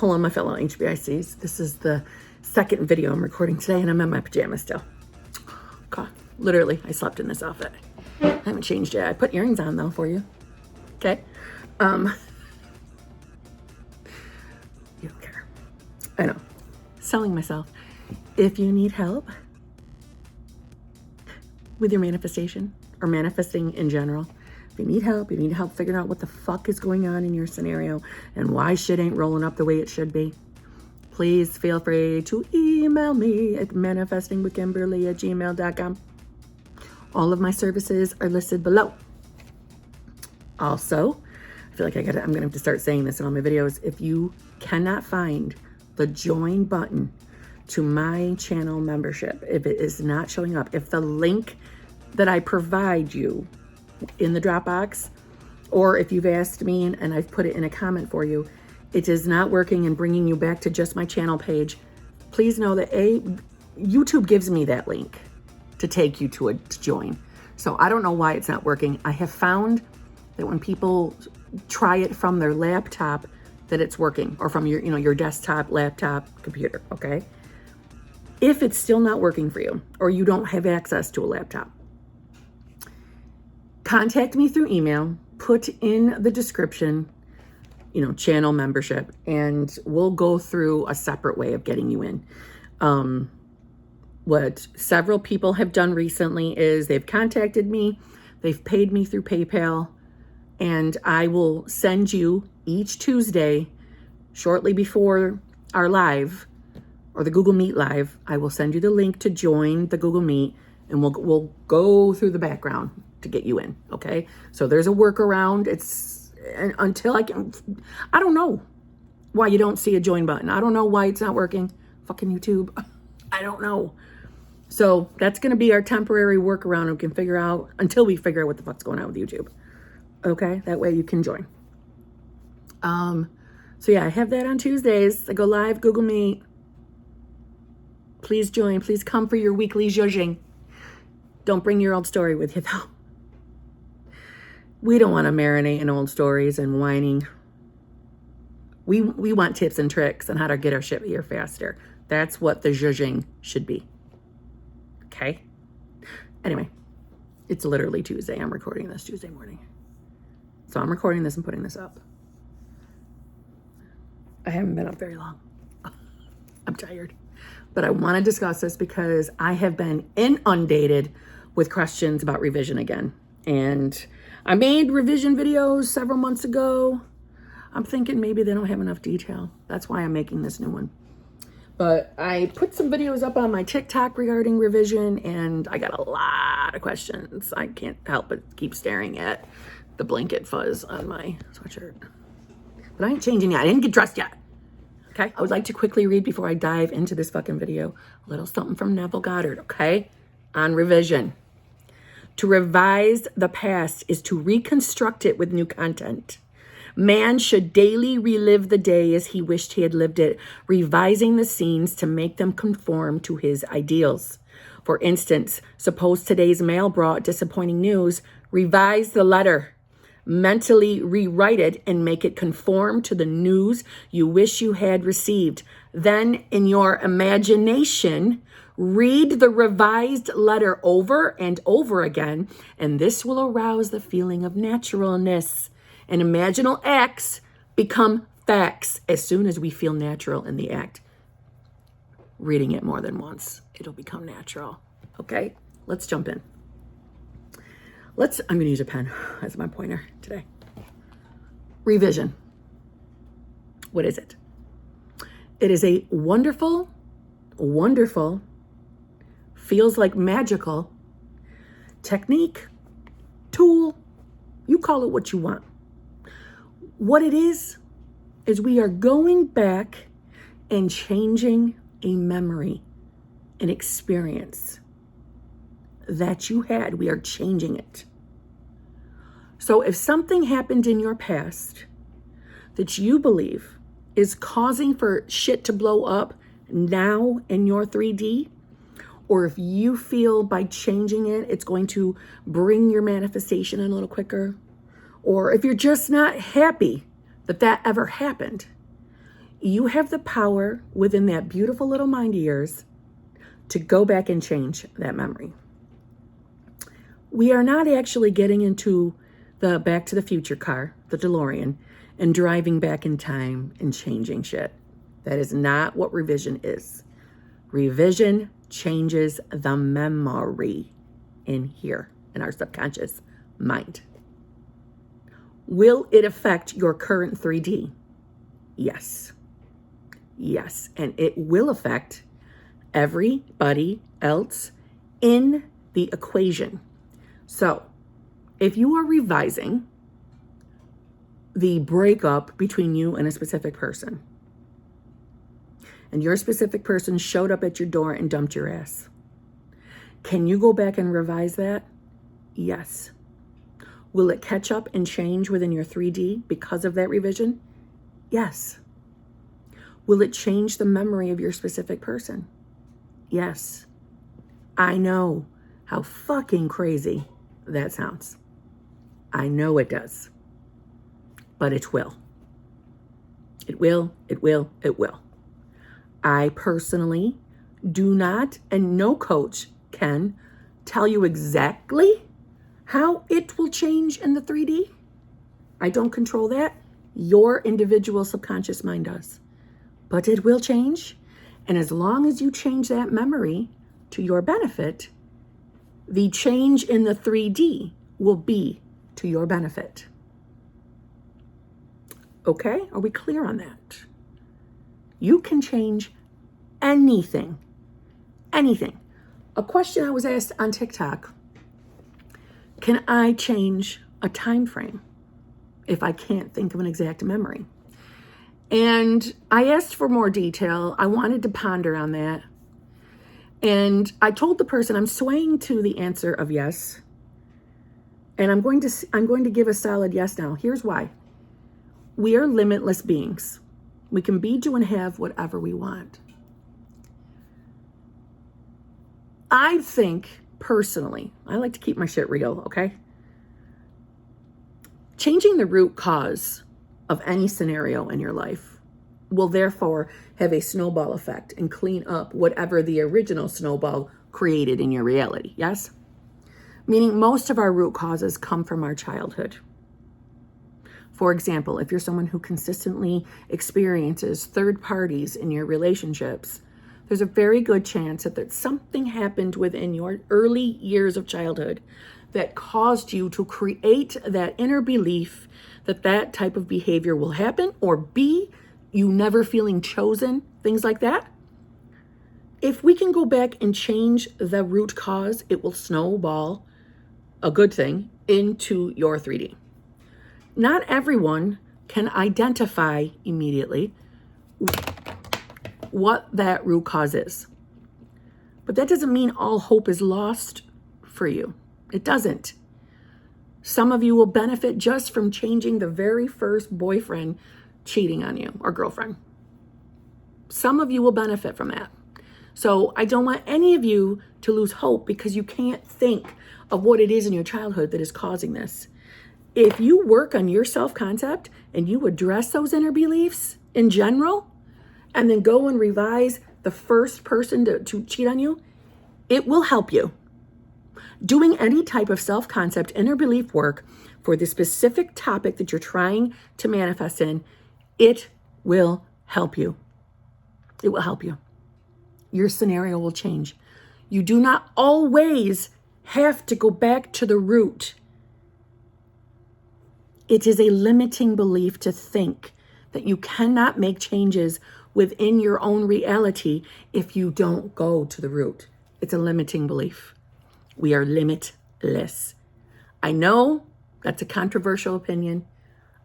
Hello, my fellow HBICs. This is the second video I'm recording today, and I'm in my pajamas still. God, literally, I slept in this outfit. I haven't changed yet. I put earrings on, though, for you. Okay? You don't care. I know. Selling myself. If you need help with your manifestation or manifesting in general, if you need help figuring out what the fuck is going on in your scenario and why shit ain't rolling up the way it should be, please feel free to email me at manifestingwithKimberly@gmail.com. All of my services are listed below. Also, I feel like I'm gonna have to start saying this in all my videos. If you cannot find the join button to my channel membership, if it is not showing up, if the link that I provide you in the Dropbox, or if you've asked me and I've put it in a comment for you, it is not working and bringing you back to just my channel page, please know that YouTube gives me that link to take you to join. So I don't know why it's not working. I have found that when people try it from their laptop, that it's working, or from your desktop, laptop, computer, okay? If it's still not working for you, or you don't have access to a laptop, contact me through email, put in the description, channel membership, and we'll go through a separate way of getting you in. What several people have done recently is they've contacted me, they've paid me through PayPal, and I will send you each Tuesday, shortly before our live, or the Google Meet live, I will send you the link to join the Google Meet, and we'll go through the background to get you in, okay? So there's a workaround. Until I don't know why you don't see a join button. I don't know why it's not working. Fucking YouTube. I don't know. So that's going to be our temporary workaround we can figure out until we figure out what the fuck's going on with YouTube. Okay? That way you can join. So yeah, I have that on Tuesdays. I go live, Google Meet. Please join. Please come for your weekly zhuzhing. Don't bring your old story with you, though. We don't want to marinate in old stories and whining. We want tips and tricks on how to get our shit here faster. That's what the zhuzhing should be. Okay? Anyway, it's literally Tuesday. I'm recording this Tuesday morning. So I'm recording this and putting this up. I haven't been up very long. I'm tired. But I want to discuss this because I have been inundated with questions about revision again. And I made revision videos several months ago. I'm thinking maybe they don't have enough detail. That's why I'm making this new one. But I put some videos up on my TikTok regarding revision, and I got a lot of questions. I can't help but keep staring at the blanket fuzz on my sweatshirt. But I ain't changing yet. I didn't get dressed yet. Okay? I would like to quickly read before I dive into this fucking video a little something from Neville Goddard, okay? On revision. To revise the past is to reconstruct it with new content. Man should daily relive the day as he wished he had lived it, revising the scenes to make them conform to his ideals. For instance, suppose today's mail brought disappointing news, revise the letter. Mentally rewrite it and make it conform to the news you wish you had received. Then, in your imagination, read the revised letter over and over again, and this will arouse the feeling of naturalness. And imaginal acts become facts as soon as we feel natural in the act. Reading it more than once, it'll become natural. Okay, let's jump in. I'm going to use a pen as my pointer today. Revision. What is it? It is a wonderful, feels like magical technique, tool, you call it what you want. What it is we are going back and changing a memory, an experience that you had. We are changing it. So if something happened in your past that you believe is causing for shit to blow up now in your 3D, or if you feel by changing it, it's going to bring your manifestation in a little quicker, or if you're just not happy that ever happened, you have the power within that beautiful little mind of yours to go back and change that memory. We are not actually getting into the Back to the Future car, the DeLorean, and driving back in time and changing shit. That is not what revision is. Revision changes the memory in here, in our subconscious mind. Will it affect your current 3D? Yes. Yes, and it will affect everybody else in the equation. So, if you are revising the breakup between you and a specific person, and your specific person showed up at your door and dumped your ass, can you go back and revise that? Yes. Will it catch up and change within your 3D because of that revision? Yes. Will it change the memory of your specific person? Yes. I know how fucking crazy that sounds. I know it does. But it will. It will, it will, it will. I personally do not, and no coach can, tell you exactly how it will change in the 3D. I don't control that. Your individual subconscious mind does. But it will change. And as long as you change that memory to your benefit, the change in the 3D will be to your benefit. Okay? Are we clear on that? You can change anything. Anything. A question I was asked on TikTok: can I change a time frame if I can't think of an exact memory? And I asked for more detail. I wanted to ponder on that. And I told the person I'm swaying to the answer of yes. And I'm going to give a solid yes now. Here's why. We are limitless beings. We can be, do, and have whatever we want. I think, personally, I like to keep my shit real, okay? Changing the root cause of any scenario in your life will therefore have a snowball effect and clean up whatever the original snowball created in your reality, yes? Meaning most of our root causes come from our childhood. For example, if you're someone who consistently experiences third parties in your relationships, there's a very good chance that something happened within your early years of childhood that caused you to create that inner belief that that type of behavior will happen, or B, you never feeling chosen, things like that. If we can go back and change the root cause, it will snowball a good thing into your 3D. Not everyone can identify immediately what that root cause is. But that doesn't mean all hope is lost for you. It doesn't. Some of you will benefit just from changing the very first boyfriend cheating on you or girlfriend. Some of you will benefit from that. So I don't want any of you to lose hope because you can't think of what it is in your childhood that is causing this. If you work on your self-concept and you address those inner beliefs in general, and then go and revise the first person to cheat on you, it will help you. Doing any type of self-concept inner belief work for the specific topic that you're trying to manifest in, it will help you. It will help you. Your scenario will change. You do not always have to go back to the root. It is a limiting belief to think that you cannot make changes within your own reality if you don't go to the root. It's a limiting belief. We are limitless. I know that's a controversial opinion.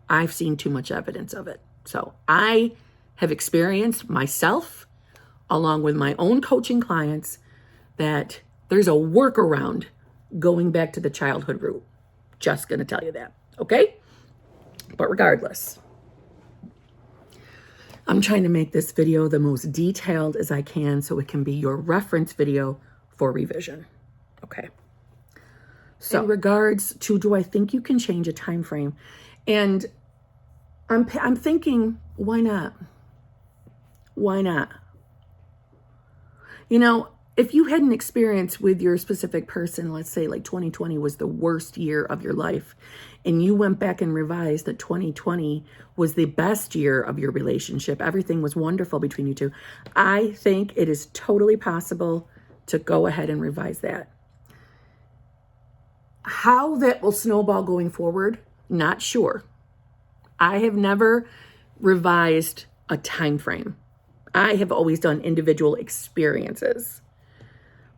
I've seen too much evidence of it. So I have experienced myself, along with my own coaching clients, that there's a workaround going back to the childhood root. Just going to tell you that, okay? But regardless, I'm trying to make this video the most detailed as I can so it can be your reference video for revision. Okay. So in regards to, do I think you can change a time frame? And I'm thinking, why not? Why not? You know, if you had an experience with your specific person, let's say like 2020 was the worst year of your life, and you went back and revised that 2020 was the best year of your relationship, everything was wonderful between you two, I think it is totally possible to go ahead and revise that. How that will snowball going forward, not sure. I have never revised a time frame. I have always done individual experiences.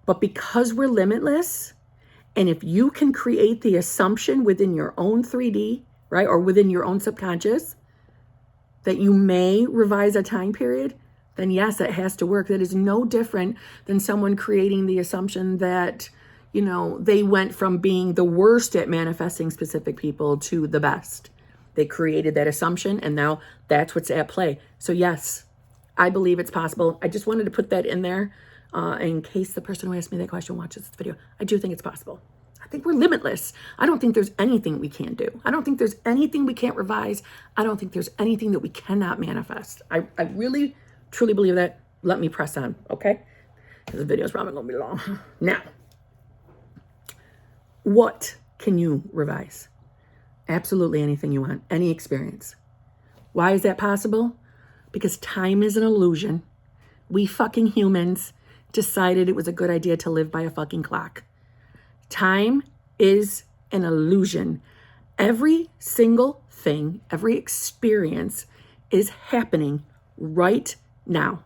But because we're limitless, and if you can create the assumption within your own 3D, right, or within your own subconscious, that you may revise a time period, then yes, it has to work. That is no different than someone creating the assumption that, you know, they went from being the worst at manifesting specific people to the best. They created that assumption, and now that's what's at play. So yes, I believe it's possible. I just wanted to put that in there in case the person who asked me that question watches this video. I do think it's possible. I think we're limitless. I don't think there's anything we can't do. I don't think there's anything we can't revise. I don't think there's anything that we cannot manifest. I really, truly believe that. Let me press on, okay? Because the video is probably going to be long. Now, what can you revise? Absolutely anything you want, any experience. Why is that possible? Because time is an illusion. We fucking humans decided it was a good idea to live by a fucking clock. Time is an illusion. Every single thing, every experience is happening right now.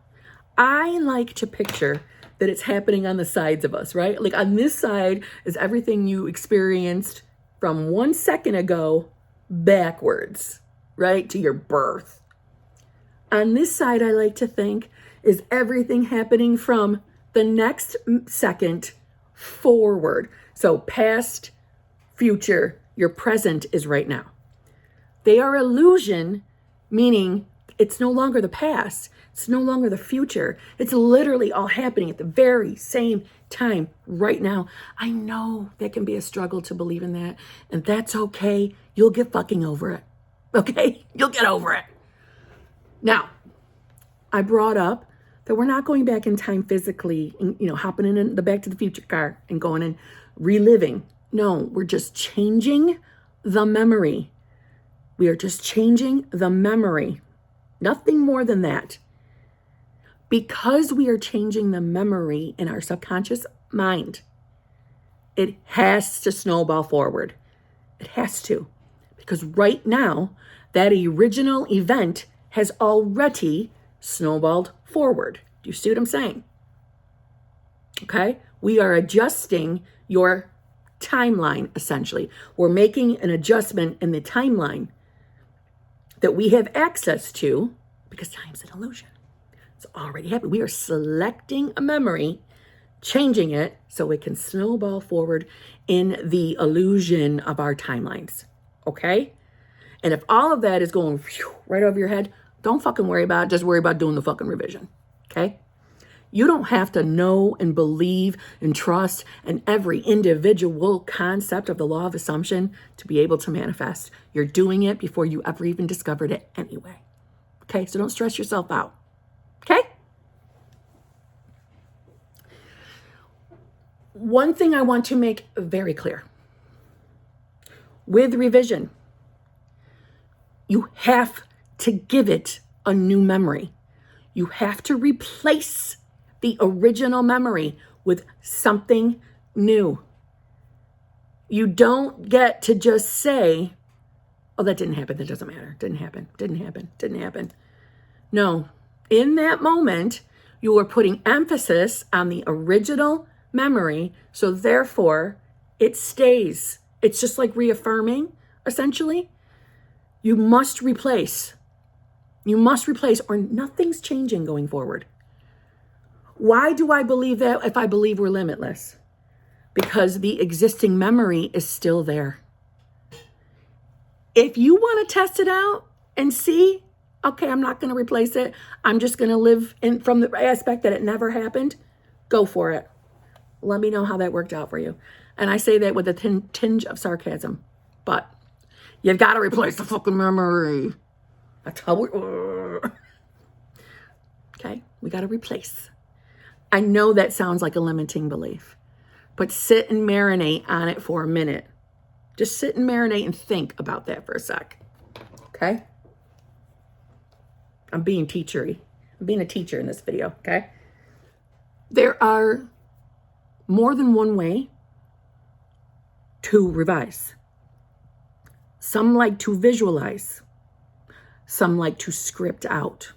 I like to picture that it's happening on the sides of us, right? Like on this side is everything you experienced from 1 second ago backwards, right, to your birth. On this side, I like to think, is everything happening from the next second forward. So past, future, your present is right now. They are illusion, meaning it's no longer the past. It's no longer the future. It's literally all happening at the very same time right now. I know that can be a struggle to believe in that, and that's okay. You'll get fucking over it. Okay? You'll get over it. Now, I brought up that we're not going back in time physically, and, you know, hopping in the Back to the Future car and going and reliving. No, we're just changing the memory. We are just changing the memory. Nothing more than that. Because we are changing the memory in our subconscious mind, it has to snowball forward. It has to. Because right now, that original event has already snowballed forward. Do you see what I'm saying? Okay? We are adjusting your timeline, essentially. We're making an adjustment in the timeline that we have access to because time's an illusion. It's already happened. We are selecting a memory, changing it so it can snowball forward in the illusion of our timelines. Okay? And if all of that is going right over your head, don't fucking worry about it. Just worry about doing the fucking revision. Okay? You don't have to know and believe and trust in every individual concept of the law of assumption to be able to manifest. You're doing it before you ever even discovered it anyway. Okay? So don't stress yourself out. Okay? One thing I want to make very clear. With revision, you have to give it a new memory. You have to replace the original memory with something new. You don't get to just say, oh, that didn't happen. That doesn't matter. Didn't happen. Didn't happen. Didn't happen. No. In that moment, you are putting emphasis on the original memory, so therefore it stays. It's just like reaffirming, essentially. You must replace. You must replace, or nothing's changing going forward. Why do I believe that if I believe we're limitless? Because the existing memory is still there. If you want to test it out and see, okay, I'm not going to replace it. I'm just going to live in from the aspect that it never happened. Go for it. Let me know how that worked out for you. And I say that with a tinge of sarcasm. But you've got to replace the fucking memory. That's how we... Okay, we got to replace. I know that sounds like a limiting belief, but sit and marinate on it for a minute. Just sit and marinate and think about that for a sec. Okay? I'm being teachery. I'm being a teacher in this video, okay? There are more than one way to revise. Some like to visualize. Some like to script out.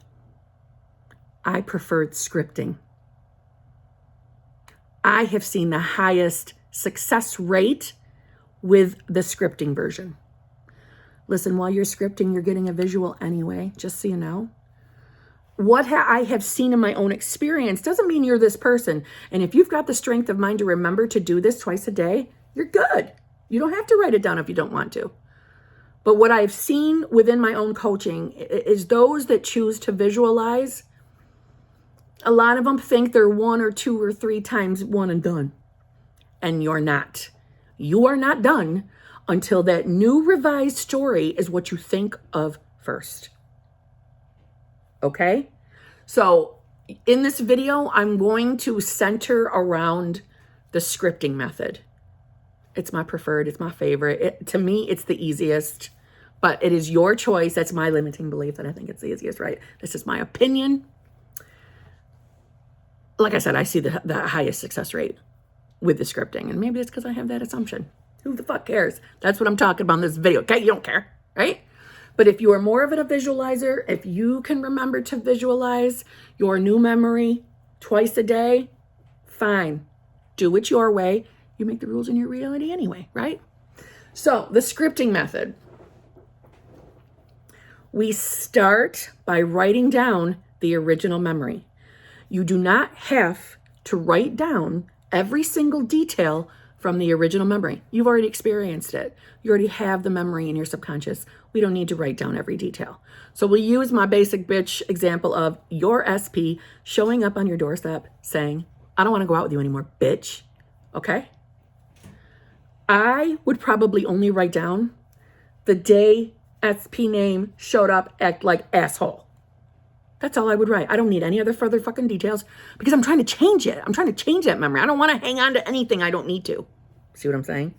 I preferred scripting. I have seen the highest success rate with the scripting version. Listen, while you're scripting, you're getting a visual anyway, just so you know. What I have seen in my own experience doesn't mean you're this person. And if you've got the strength of mind to remember to do this twice a day, you're good. You don't have to write it down if you don't want to. But what I've seen within my own coaching is those that choose to visualize, a lot of them think they're 1 or 2 or 3 times one and done. And you're not. You are not done until that new revised story is what you think of first. Okay? So in this video, I'm going to center around the scripting method. It's my preferred. It's my favorite. To me, it's the easiest. But it is your choice. That's my limiting belief that I think it's the easiest, right? This is my opinion. Like I said, I see the highest success rate with the scripting. And maybe it's because I have that assumption. Who the fuck cares? That's what I'm talking about in this video. Okay, you don't care, right? But if you are more of a visualizer, if you can remember to visualize your new memory twice a day, fine. Do it your way. You make the rules in your reality anyway, right? So the scripting method. We start by writing down the original memory. You do not have to write down every single detail from the original memory. You've already experienced it. You already have the memory in your subconscious. We don't need to write down every detail. So we'll use my basic bitch example of your SP showing up on your doorstep saying, I don't want to go out with you anymore, bitch. Okay? I would probably only write down the day SP name showed up, act like asshole. That's all I would write. I don't need any other further fucking details because I'm trying to change it. I'm trying to change that memory. I don't want to hang on to anything I don't need to. See what I'm saying?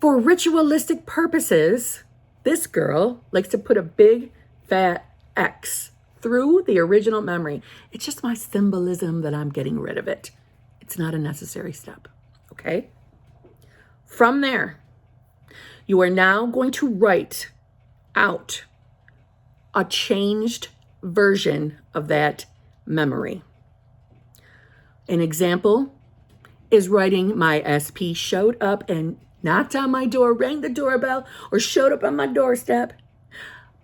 For ritualistic purposes, this girl likes to put a big fat X through the original memory. It's just my symbolism that I'm getting rid of it. It's not a necessary step. Okay? From there, you are now going to write out a changed version of that memory. An example is writing my SP showed up and knocked on my door, rang the doorbell, or showed up on my doorstep,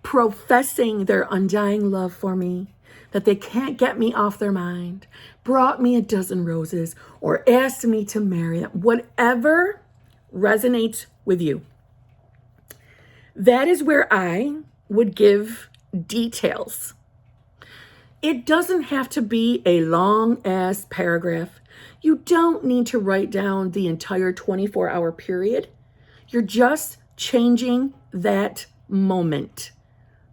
professing their undying love for me, that they can't get me off their mind, brought me a dozen roses, or asked me to marry them. Whatever resonates with you. That is where I would give details. It doesn't have to be a long ass paragraph. You don't need to write down the entire 24-hour period. You're just changing that moment.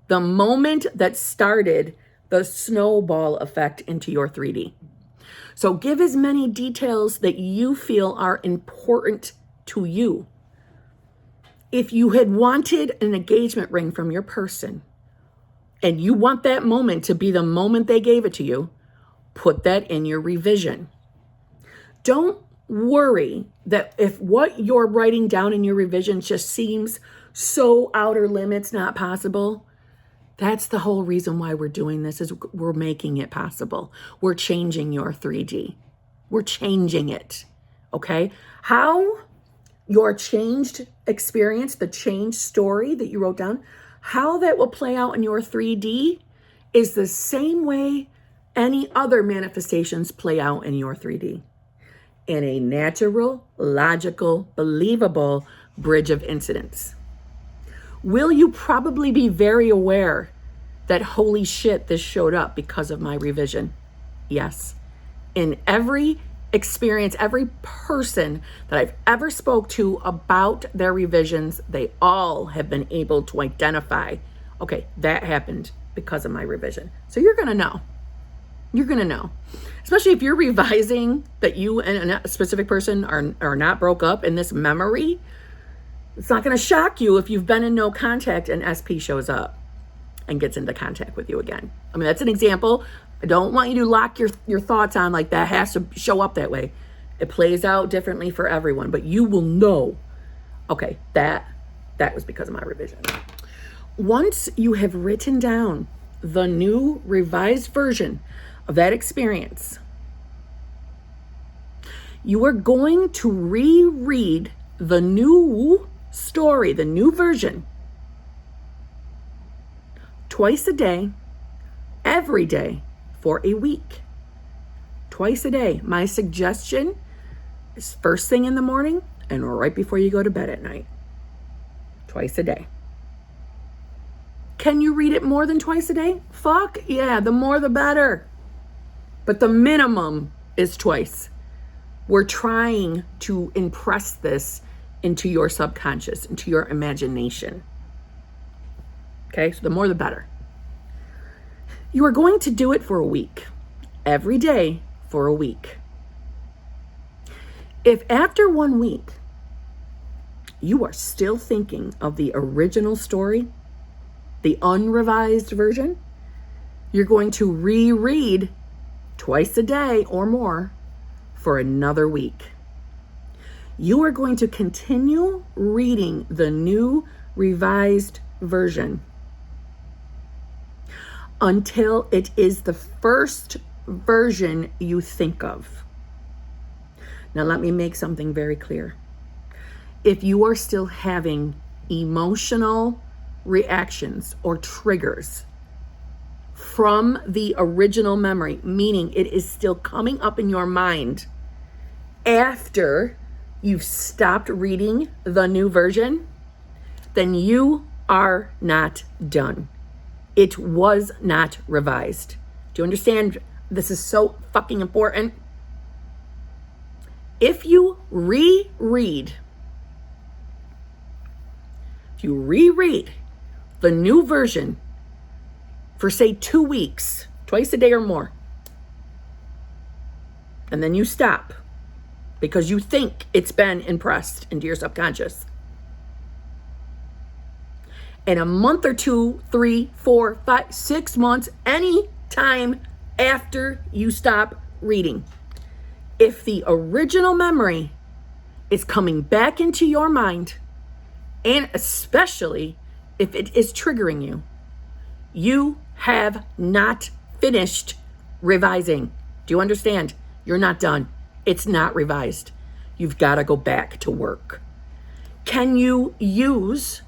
The moment that started the snowball effect into your 3D. So give as many details that you feel are important to you. If you had wanted an engagement ring from your person, and you want that moment to be the moment they gave it to you, put that in your revision. Don't worry that if what you're writing down in your revision just seems so outer limits, not possible. That's the whole reason why we're doing this, is we're making it possible. We're changing your 3D. We're changing it, okay? How your changed experience, the changed story that you wrote down, how that will play out in your 3D is the same way any other manifestations play out in your 3D. In a natural, logical, believable bridge of incidents. Will you probably be very aware that, holy shit, this showed up because of my revision? Yes. In every experience, every person that I've ever spoke to about their revisions, they all have been able to identify, okay, that happened because of my revision. So you're going to know. You're going to know. Especially if you're revising that you and a specific person are not broke up in this memory. It's not going to shock you if you've been in no contact and SP shows up and gets into contact with you again. I mean, that's an example. I don't want you to lock your thoughts on like that has to show up that way. It plays out differently for everyone, but you will know, okay, that was because of my revision. Once you have written down the new revised version of that experience, you are going to reread the new story, the new version, twice a day, every day for a week. Twice a day. My suggestion is first thing in the morning and right before you go to bed at night. Twice a day. Can you read it more than twice a day? Fuck yeah, the more the better. But the minimum is twice. We're trying to impress this into your subconscious, into your imagination. Okay, so the more the better. You are going to do it for a week. Every day for a week. If after 1 week, you are still thinking of the original story, the unrevised version, you're going to reread twice a day or more for another week. You are going to continue reading the new revised version until it is the first version you think of. Now, let me make something very clear. If you are still having emotional reactions or triggers from the original memory, meaning it is still coming up in your mind after you've stopped reading the new version, then you are not done. It was not revised. Do you understand? This is so fucking important. If you reread the new version for say 2 weeks, twice a day or more, and then you stop because you think it's been impressed into your subconscious, in a month or 2, 3, 4, 5, 6 months, any time after you stop reading, if the original memory is coming back into your mind, and especially if it is triggering you, you have not finished revising. Do you understand? You're not done. It's not revised. You've got to go back to work. Can you use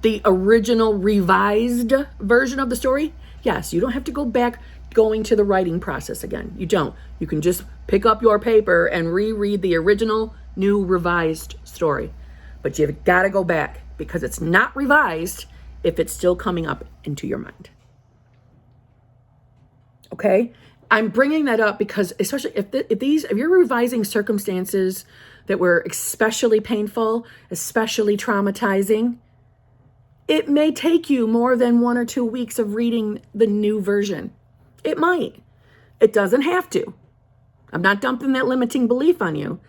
the original revised version of the story? Yes, you don't have to go back going to the writing process again. You don't. You can just pick up your paper and reread the original new revised story. But you've got to go back because it's not revised if it's still coming up into your mind. Okay? I'm bringing that up because especially if you're revising circumstances that were especially painful, especially traumatizing, it may take you more than 1 or 2 weeks of reading the new version. It might. It doesn't have to. I'm not dumping that limiting belief on you.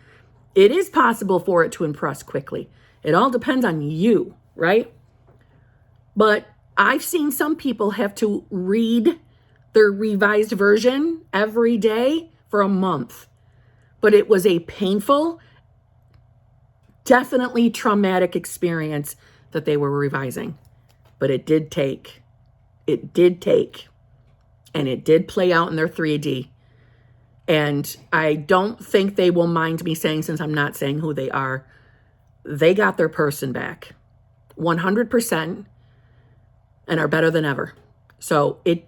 It is possible for it to impress quickly. It all depends on you, right? But I've seen some people have to read their revised version every day for a month. But it was a painful, definitely traumatic experience that they were revising. But it did take, and it did play out in their 3D. And I don't think they will mind me saying, since I'm not saying who they are, they got their person back 100% and are better than ever. So it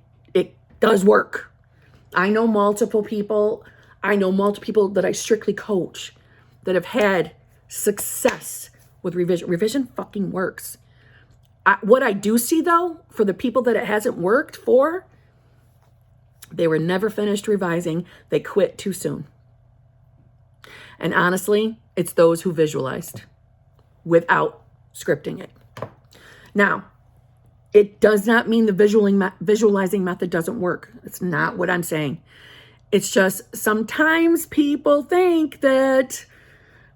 does work. I know multiple people that I strictly coach that have had success with revision. Revision fucking works. What I do see though, for the people that it hasn't worked for, they were never finished revising. They quit too soon. And honestly, it's those who visualized without scripting it. Now, It does not mean the visualizing method doesn't work. It's not what I'm saying. It's just sometimes people think that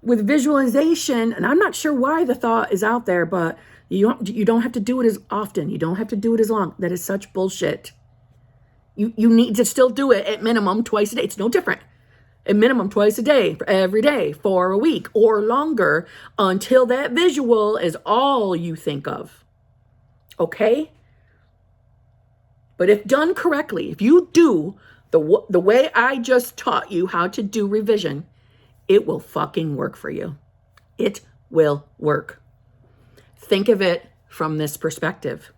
with visualization, and I'm not sure why the thought is out there, but you don't have to do it as often. You don't have to do it as long. That is such bullshit. You need to still do it at minimum twice a day. It's no different. At minimum twice a day, every day, for a week or longer, until that visual is all you think of. Okay? But if done correctly, if you do the way I just taught you how to do revision, it will fucking work for you. It will work. Think of it from this perspective.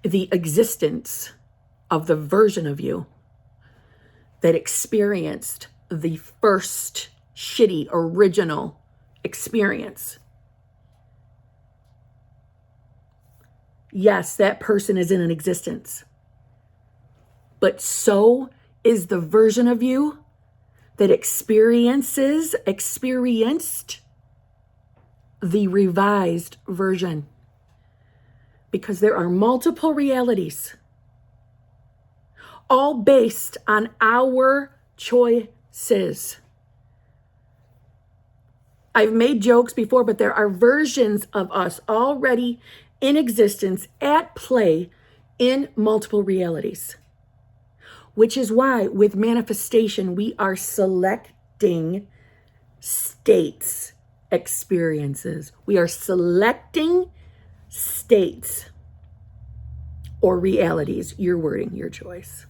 The existence of the version of you that experienced the first shitty original experience. Yes, that person is in an existence. But so is the version of you that experienced the revised version. Because there are multiple realities, all based on our choices. I've made jokes before, but there are versions of us already in existence at play in multiple realities. Which is why with manifestation, we are selecting states, experiences. We are selecting states or realities, your wording, your choice.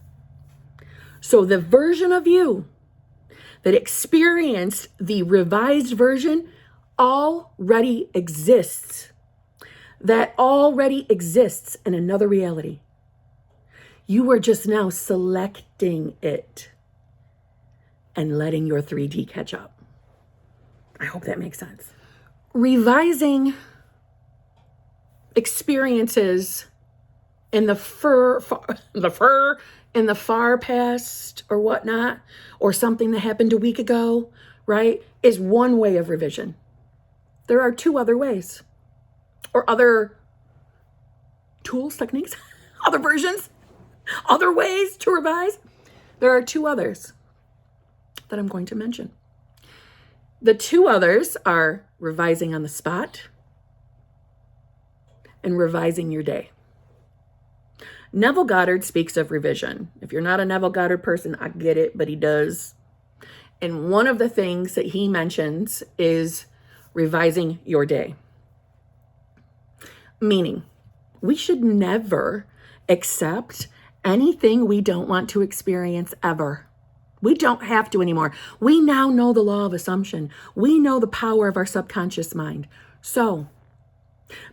So the version of you that experienced the revised version already exists. That already exists in another reality. You are just now selecting it and letting your 3D catch up. I hope that makes sense. Revising experiences in the far past or whatnot, or something that happened a week ago, right, is one way of revision. There are two other ways, or other tools, techniques, other versions, other ways to revise. There are two others that I'm going to mention. The two others are revising on the spot and revising your day. Neville Goddard speaks of revision. If you're not a Neville Goddard person, I get it, but he does. And one of the things that he mentions is revising your day. Meaning, we should never accept anything we don't want to experience ever. We don't have to anymore. We now know the law of assumption. We know the power of our subconscious mind. So,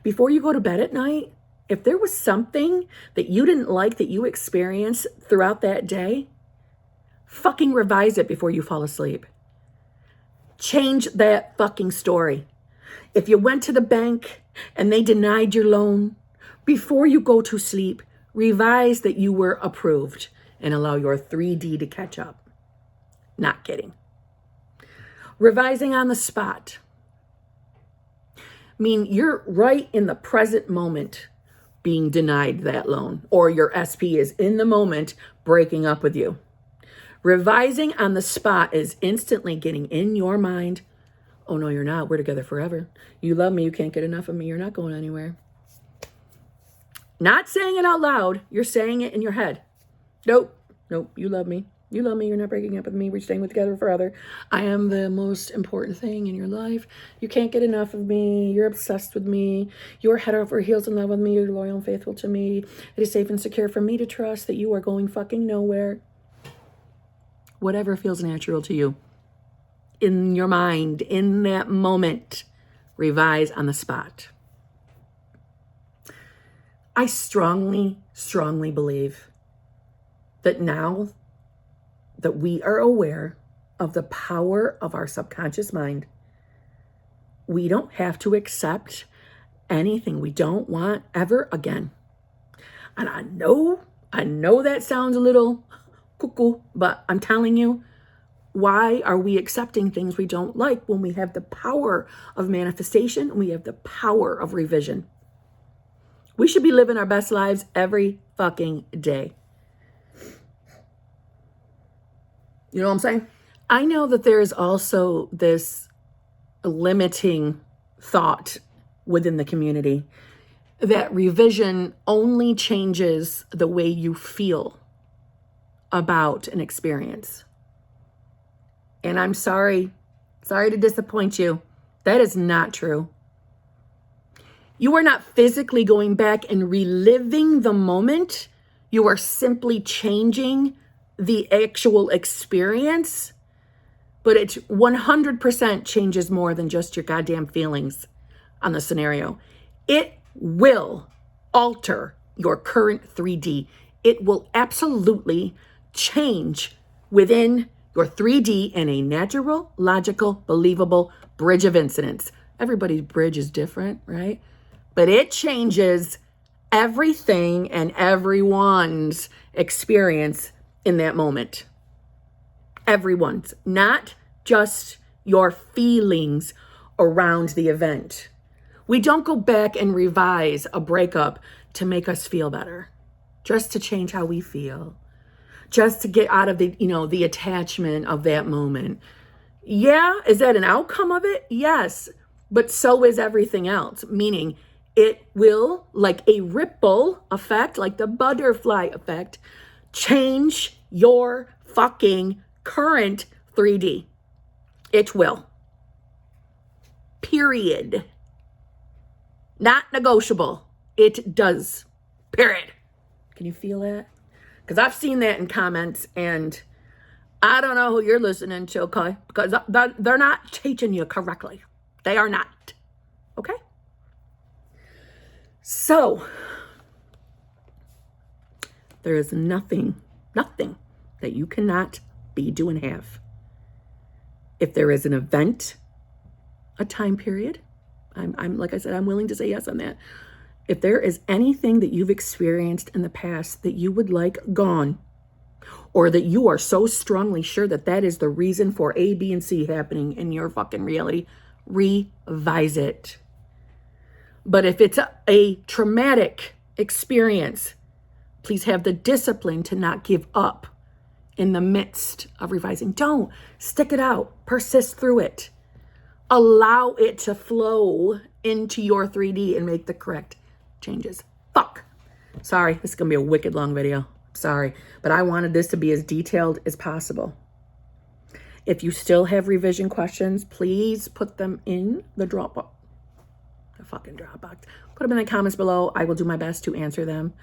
before you go to bed at night, if there was something that you didn't like that you experienced throughout that day, fucking revise it before you fall asleep. Change that fucking story. If you went to the bank and they denied your loan, before you go to sleep, revise that you were approved and allow your 3D to catch up. Not kidding. Revising on the spot. You're right in the present moment being denied that loan, or your SP is in the moment breaking up with you. Revising on the spot is instantly getting in your mind, oh no, you're not. We're together forever. You love me. You can't get enough of me. You're not going anywhere. Not saying it out loud. You're saying it in your head. Nope. You love me. You love me. You're not breaking up with me. We're staying together forever. I am the most important thing in your life. You can't get enough of me. You're obsessed with me. You're head over heels in love with me. You're loyal and faithful to me. It is safe and secure for me to trust that you are going fucking nowhere. Whatever feels natural to you. In your mind, in that moment, revise on the spot. I strongly, strongly believe that now that we are aware of the power of our subconscious mind, we don't have to accept anything we don't want ever again. And I know that sounds a little cuckoo, but I'm telling you, Why are we accepting things we don't like when we have the power of manifestation and we have the power of revision? We should be living our best lives every fucking day. You know what I'm saying? I know that there is also this limiting thought within the community that revision only changes the way you feel about an experience. And I'm sorry to disappoint you. That is not true. You are not physically going back and reliving the moment. You are simply changing the actual experience. But it 100% changes more than just your goddamn feelings on the scenario. It will alter your current 3D. It will absolutely change within your 3D in a natural, logical, believable bridge of incidents. Everybody's bridge is different, right? But it changes everything and everyone's experience in that moment. Everyone's, not just your feelings around the event. We don't go back and revise a breakup to make us feel better, just to change how we feel, just to get out of the attachment of that moment. Yeah, is that an outcome of it? Yes, but so is everything else, meaning it will, like a ripple effect, like the butterfly effect, change your fucking current 3D. It will. Period. Not negotiable. It does. Period. Can you feel that? Because I've seen that in comments, and I don't know who you're listening to, okay? Because they're not teaching you correctly. They are not. Okay? So, there is nothing that you cannot be, do, and have. If there is an event, a time period, I'm like I said, I'm willing to say yes on that. If there is anything that you've experienced in the past that you would like gone, or that you are so strongly sure that that is the reason for A, B, and C happening in your fucking reality, revise it. But if it's a traumatic experience, please have the discipline to not give up in the midst of revising. Don't stick it out. Persist through it. Allow it to flow into your 3D and make the correct changes. Fuck. Sorry, this is going to be a wicked long video. Sorry, but I wanted this to be as detailed as possible. If you still have revision questions, please put them in the Dropbox. The fucking Dropbox. Put them in the comments below. I will do my best to answer them.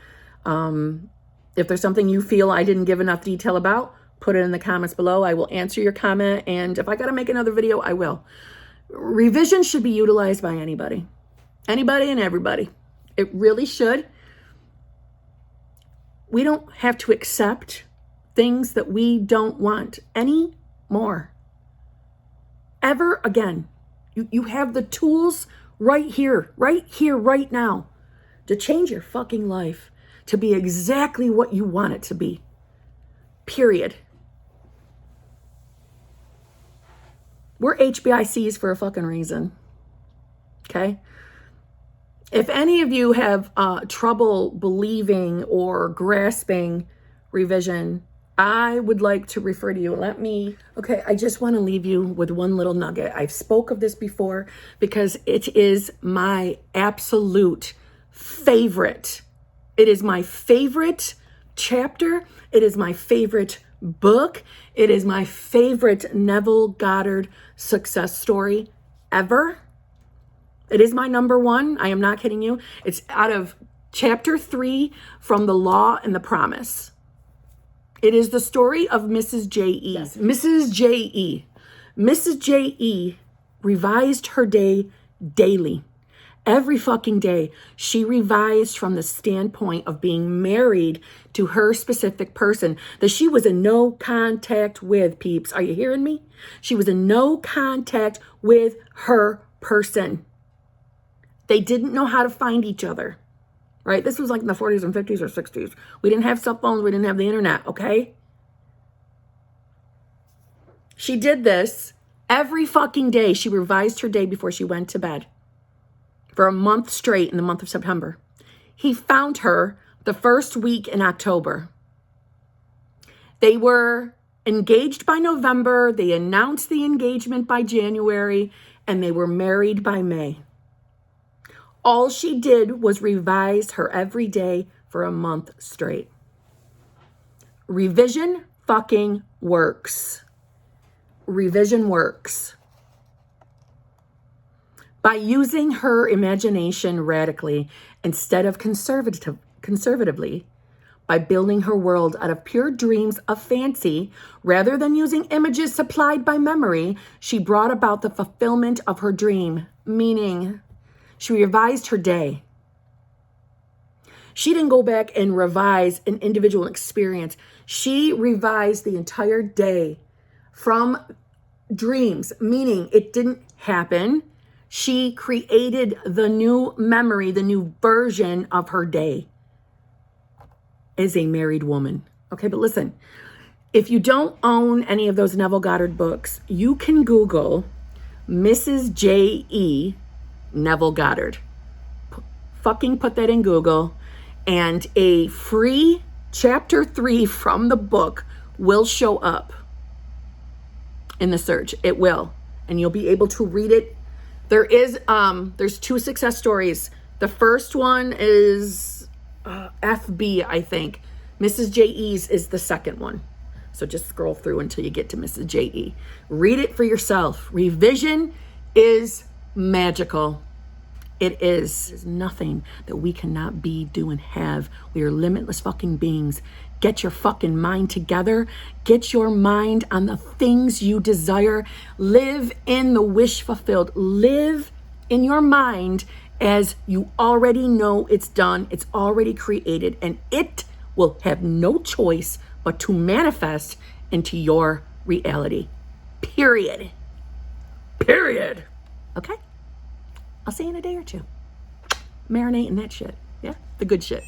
If there's something you feel I didn't give enough detail about, put it in the comments below. I will answer your comment, and if I got to make another video, I will. Revision should be utilized by anybody. Anybody and everybody. It really should. We don't have to accept things that we don't want anymore. Ever again. You have the tools right here, right now, to change your fucking life to be exactly what you want it to be. Period. We're HBICs for a fucking reason. Okay? If any of you have trouble believing or grasping revision, I would like to refer to you. Okay, I just want to leave you with one little nugget. I've spoke of this before because it is my absolute favorite. It is my favorite chapter. It is my favorite book. It is my favorite Neville Goddard success story ever. It is my number one. I am not kidding you. It's out of chapter 3 from The Law and the Promise. It is the story of Mrs. J.E. Yes. Mrs. J.E. Mrs. J.E. revised her day daily. Every fucking day, she revised from the standpoint of being married to her specific person that she was in no contact with, peeps. Are you hearing me? She was in no contact with her person. They didn't know how to find each other, right? This was like in the 40s and 50s or 60s. We didn't have cell phones. We didn't have the internet, okay? She did this every fucking day. She revised her day before she went to bed for a month straight in the month of September. He found her the first week in October. They were engaged by November. They announced the engagement by January, and they were married by May. All she did was revise her every day for a month straight. Revision fucking works. Revision works. By using her imagination radically instead of conservatively, by building her world out of pure dreams of fancy, rather than using images supplied by memory, she brought about the fulfillment of her dream, meaning she revised her day. She didn't go back and revise an individual experience. She revised the entire day from dreams, meaning it didn't happen. She created the new memory, the new version of her day as a married woman. Okay, but listen, if you don't own any of those Neville Goddard books, you can Google Mrs. J.E. Neville Goddard. Fucking put that in Google, and a free chapter 3 from the book will show up in the search. It will, and you'll be able to read it. There's 2 success stories. The first one is FB, I think. Mrs. J.E.'s is the second one. So just scroll through until you get to Mrs. J.E. Read it for yourself. Revision is magical. It is. There's nothing that we cannot be, do, and have. We are limitless fucking beings. Get your fucking mind together. Get your mind on the things you desire. Live in the wish fulfilled. Live in your mind as you already know it's done. It's already created, and it will have no choice but to manifest into your reality. Period. Period. Okay? I'll see you in a day or two. Marinate in that shit. Yeah? The good shit.